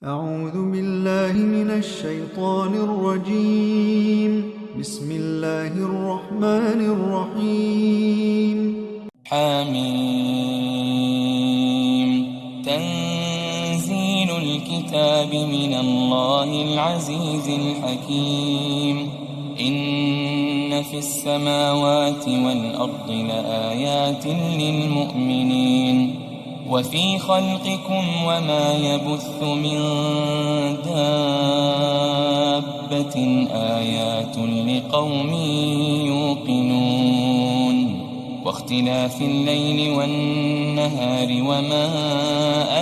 أعوذ بالله من الشيطان الرجيم. بسم الله الرحمن الرحيم. حميم. تنزيل الكتاب من الله العزيز الحكيم. إن في السماوات والأرض لآيات للمؤمنين وفي خلقكم وما يبث من دابة آيات لقوم يوقنون واختلاف الليل والنهار وما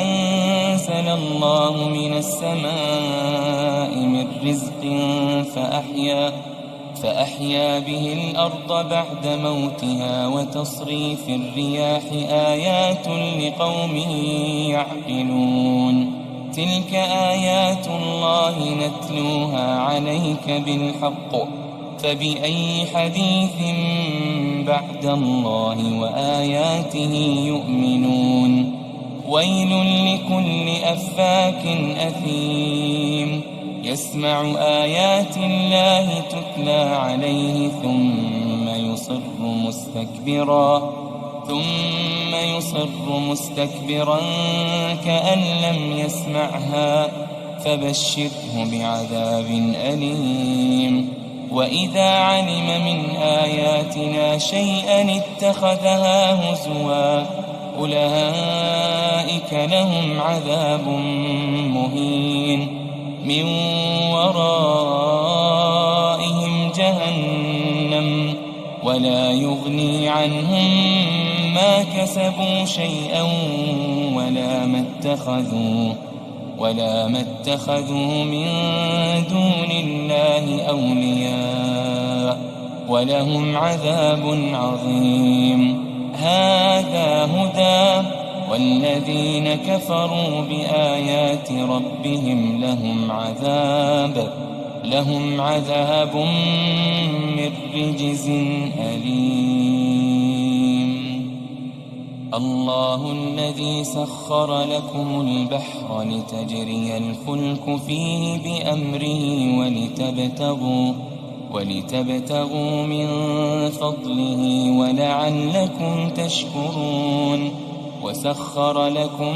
أنزل الله من السماء من رزق فأحيا به الأرض بعد موتها وتصريف الرياح آيات لقوم يعقلون تلك آيات الله نتلوها عليك بالحق فبأي حديث بعد الله وآياته يؤمنون ويل لكل أفاك أثيم يسمع آيات الله تتلى عليه ثم يصر مستكبرا كأن لم يسمعها فبشره بعذاب أليم وإذا علم من آياتنا شيئا اتخذها هزوا أولئك لهم عذاب مهين من ورائهم جهنم ولا يغني عنهم ما كسبوا شيئا ولا ما اتخذوا من دون الله أولياء ولهم عذاب عظيم هذا هدى والذين كفروا بآيات ربهم لهم عذاب من رجز أليم الله الذي سخر لكم البحر لتجري الفلك فيه بأمره ولتبتغوا من فضله ولعلكم تشكرون وسخر لكم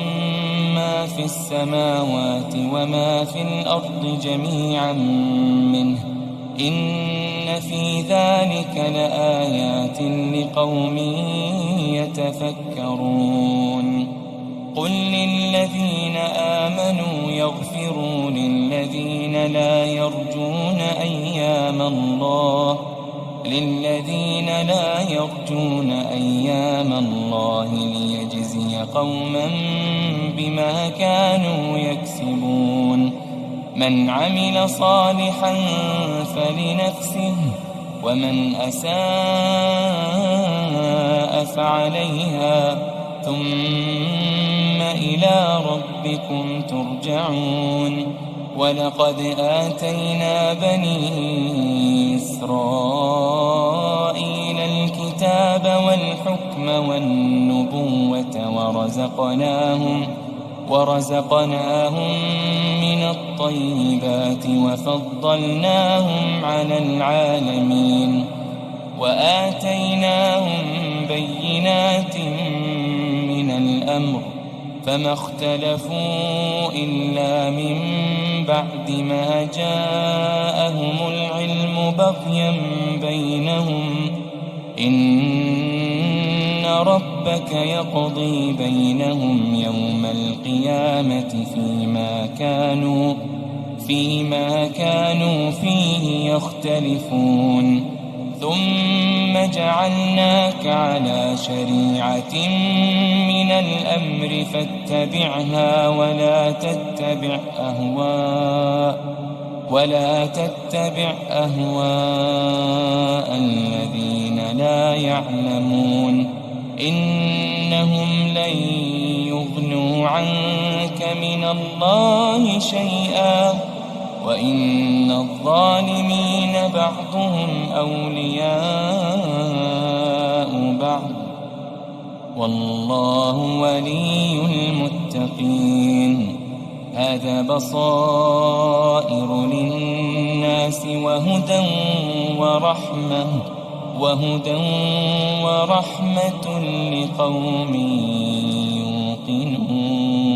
ما في السماوات وما في الأرض جميعا منه إن في ذلك لآيات لقوم يتفكرون قل للذين آمنوا يغفروا للذين لا يرجون أيام الله ليجزي قوما بما كانوا يكسبون من عمل صالحا فلنفسه ومن أساء فعليها ثم إلى ربكم ترجعون ولقد آتينا بني إسرائيل الكتاب والحكم والنبوة ورزقناهم من الطيبات وفضلناهم على العالمين وآتيناهم بينات من الأمر فما اختلفوا إلا من بعد ما جاءهم العلم بغيا بينهم إن ربك يقضي بينهم يوم القيامة فيما كانوا فيه يختلفون ثم جعلناك على شريعة من الأمر فاتبعها ولا تتبع أهواء الذين لا يعلمون إنهم لن يغنوا عنك من الله شيئا وإن الظالمين بعضهم أولياء بعض والله ولي المتقين هذا بصائر للناس وهدى ورحمة لقوم يوقنون.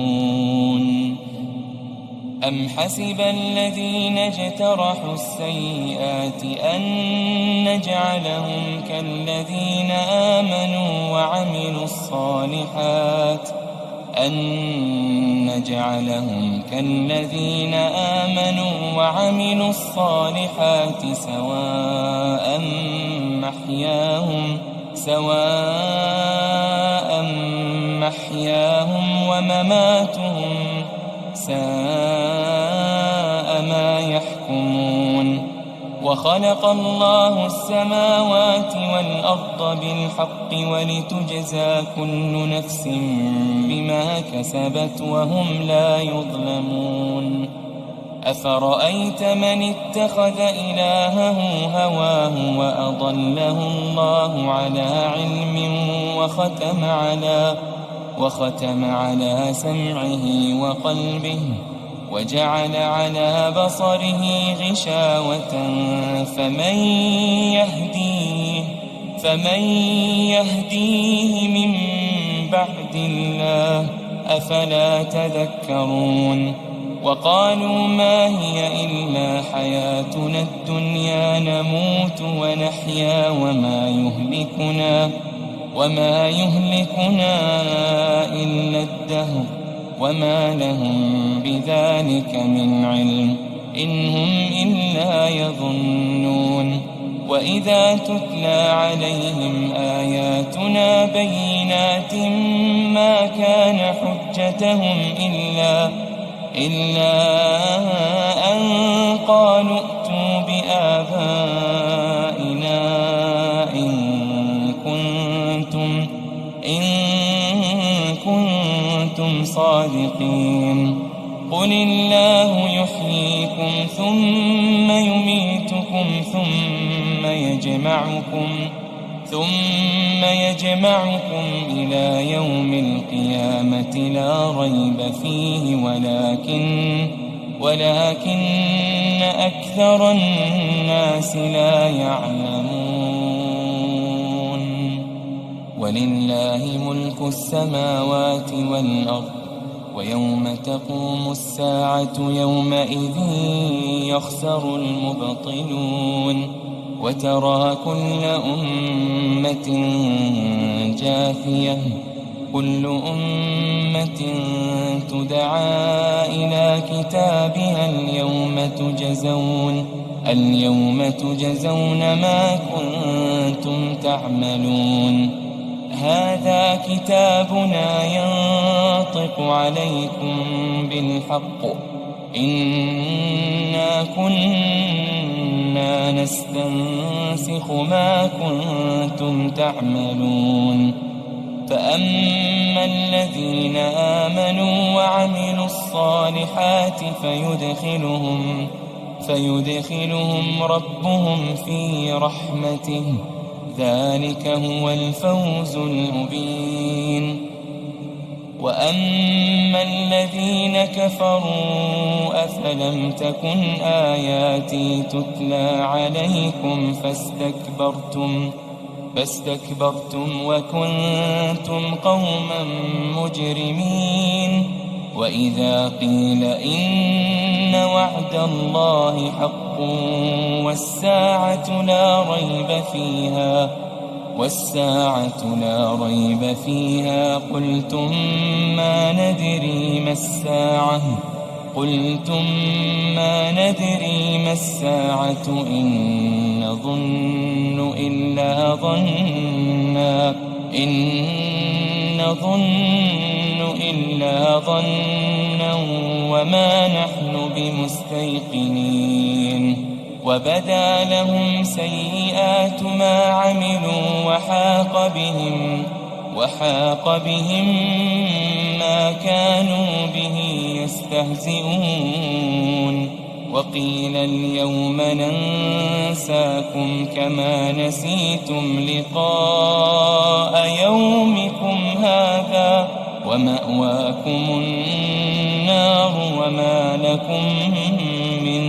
أم حسب الذين اجترحوا السيئات أن نجعلهم كالذين آمنوا وعملوا الصالحات سواء محياهم ومماتهم ساء ما يحكمون. وخلق الله السماوات والأرض بالحق ولتجزى كل نفس بما كسبت وهم لا يظلمون. أفرأيت من اتخذ إلهه هواه وأضله الله على علم وختم على سمعه وقلبه وجعل على بصره غشاوة فمن يهديه من بعد الله أفلا تذكرون. وقالوا ما هي إلا حياتنا الدنيا نموت ونحيا وما يهلكنا إلا الدهر وما لهم بذلك من علم إن هم إلا يظنون. وإذا تتلى عليهم آياتنا بينات ما كان حجتهم إلا أن قالوا ائتوا بآبائنا إن كنتم صادقين. قل الله يحييكم ثم يميتكم ثم يجمعكم إلى يوم القيامة لا ريب فيه ولكن أكثر الناس لا يعلمون. ولله ملك السماوات والأرض ويوم تقوم الساعة يومئذ يخسر المبطلون. وترى كل أمة جاثية كل أمة تدعى إلى كتابها اليوم تجزون ما كنتم تعملون. هذا كتابنا ينطق عليكم بالحق إنا كنا نستنسخ ما كنتم تعملون. فأما الذين آمنوا وعملوا الصالحات فيدخلهم ربهم في رحمته ذلك هو الفوز المبين. وأما الذين كفروا أفلم تكن آياتي تتلى عليكم فاستكبرتم وكنتم قوما مجرمين. وإذا قيل إن وعد الله حق والساعة لا ريب فيها قلتم ما ندري ما الساعة إن نظن إلا ظنا وما نحن بمستيقنين. وبدا لهم سيئات ما عملوا وحاق بهم ما كانوا به يستهزئون. وقيل اليوم ننساكم كما نسيتم لقاء يومكم هذا ومأواكم النار وما لكم من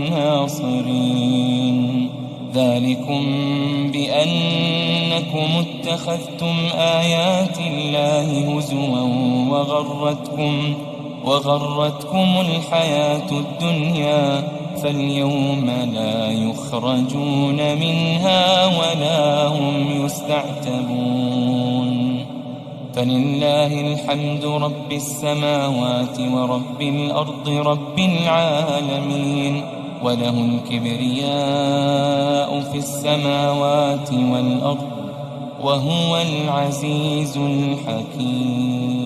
ناصرين ذلكم بأنكم اتخذتم آيات الله هزوا وغرتكم الحياة الدنيا فاليوم لا يخرجون منها ولا هم يستعتبون فلله الحمد رب السماوات ورب الأرض رب العالمين وله الكبرياء في السماوات والأرض وهو العزيز الحكيم.